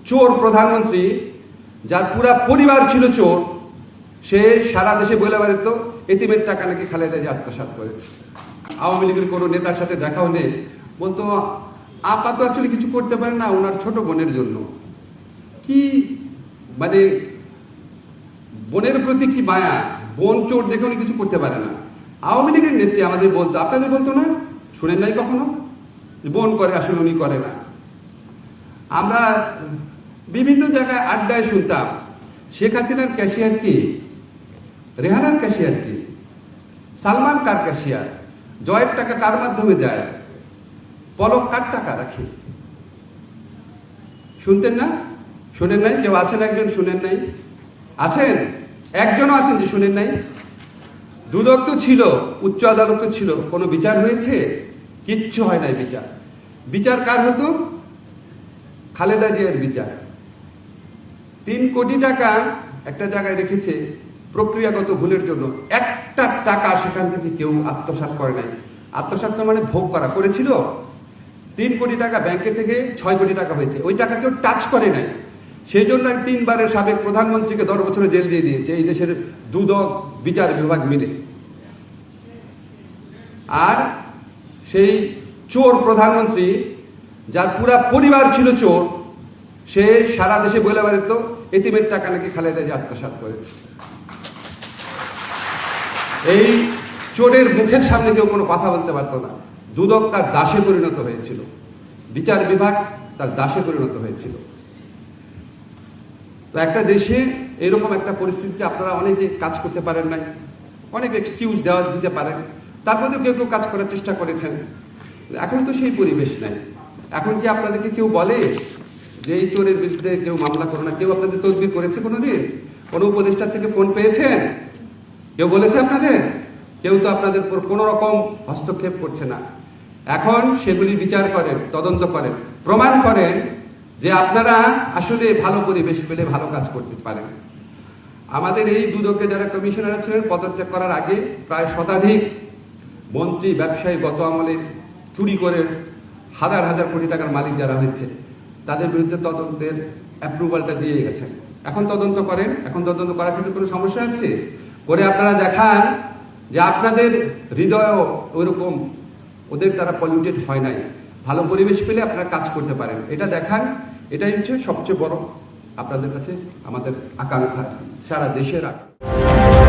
চোর প্রধানমন্ত্রী, যার পুরা পরিবার ছিল চোর, সে সারা দেশে বলে বেড়াতো এতিমের টাকা নাকি খালেদা জিয়া আত্মসাৎ করেছে। আওয়ামী লীগের কোনো নেতার সাথে দেখা হলে বলতো আপা তো আসলে কিছু করতে পারে না ওনার ছোট বোনের জন্য। কি মানে বোনের প্রতি কি মায়া, বোন চোর দেখে উনি কিছু করতে পারে না। আওয়ামী লীগের নেত্রী আমাদের বলতো, আপনাদের বলতো না? শুনেন নাই কখনো? বোন করে, আসলে উনি করে না। আমরা বিভিন্ন জায়গায় আড্ডায় শুনতাম শেখ হাসিনার ক্যাশিয়ার কি, রেহানার ক্যাশিয়ার কি, সালমান কার ক্যাশিয়ার, জয়ের টাকা কার মাধ্যমে যায়, পলক কার টাকা রাখে। শুনতেন না? শুনেন নাই? কেউ আছেন একজন শুনেন নাই? আছেন? একজনও আছেন যে শুনেন নাই? দুদক তো ছিল, উচ্চ আদালত তো ছিল, কোনো বিচার হয়েছে? কিচ্ছু হয় নাই বিচার। বিচার কার হতো? খালেদা জিয়ার বিচার। 3 কোটি টাকা একটা জায়গায় রেখেছে প্রক্রিয়াগত ভুলের জন্য, একটা টাকা সেখান থেকে কেউ আত্মসাৎ করে নাই। আত্মসাৎ মানে ভোগ করা, করেছিল। 3 কোটি টাকা ব্যাংকে থেকে 6 কোটি টাকা হয়েছে, ওই টাকা কেউ টাচ করে নাই। সেই জন্য 3 বারের সাবেক প্রধানমন্ত্রীকে 10 বছরের জেল দিয়ে দিয়েছে এই দেশের দুদক বিচার বিভাগ মিলে। আর সেই চোর প্রধানমন্ত্রী, যার পুরা পরিবার ছিল চোর, সে সারা দেশে বলে বেড়াতো এতিমের টাকা নাকি খালেদা জিয়া আত্মসাৎ করেছে। এই চোরের মুখের সামনে কেউ কোনো কথা বলতে পারতো না। দুদক তার দাসে পরিণত হয়েছিল, বিচার বিভাগ তার দাসে পরিণত হয়েছিল। তো একটা দেশে এরকম একটা পরিস্থিতিতে আপনারা অনেকে কাজ করতে পারেন নাই, অনেক এক্সকিউজ দিতে পারেন, তারপরেও কেউ কেউ কাজ করার চেষ্টা করেছেন। এখন তো সেই পরিবেশ নাই। এখন কি আপনাদেরকে কেউ বলে যে এই চোরের বিরুদ্ধে কেউ মামলা করো না? কেউ আপনাদের তদবির করেছে কোনোদিন? কোনো উপদেষ্টার থেকে ফোন পেয়েছেন? কেউ বলেছে আপনাদের? কেউ তো আপনাদের উপর কোনো রকম হস্তক্ষেপ করছে না। এখন সেগুলি বিচার করেন, তদন্ত করেন, প্রমাণ করেন যে আপনারা আসলে ভালো পরিবেশ পেলে ভালো কাজ করতে পারেন। আমাদের এই দুদকে যারা কমিশনার ছিলেন, পদত্যাগ করার আগে প্রায় শতাধিক মন্ত্রী, ব্যবসায়ী, গত আমলে চুরি করে হাজার হাজার কোটি টাকার মালিক যারা হয়েছে, তাদের বিরুদ্ধে তদন্তের অ্যাপ্রুভালটা দিয়ে গেছেন। এখন তদন্ত করেন। এখন তদন্ত করার কিন্তু কোনো সমস্যা আছে? করে আপনারা দেখান যে আপনাদের হৃদয়ও ওইরকম ওদের দ্বারা পলিউটেড হয় নাই, ভালো পরিবেশ পেলে আপনারা কাজ করতে পারেন। এটা দেখান। এটাই হচ্ছে সবচেয়ে বড় আপনাদের কাছে আমাদের আকাঙ্ক্ষা, সারা দেশের আকাঙ্ক্ষা।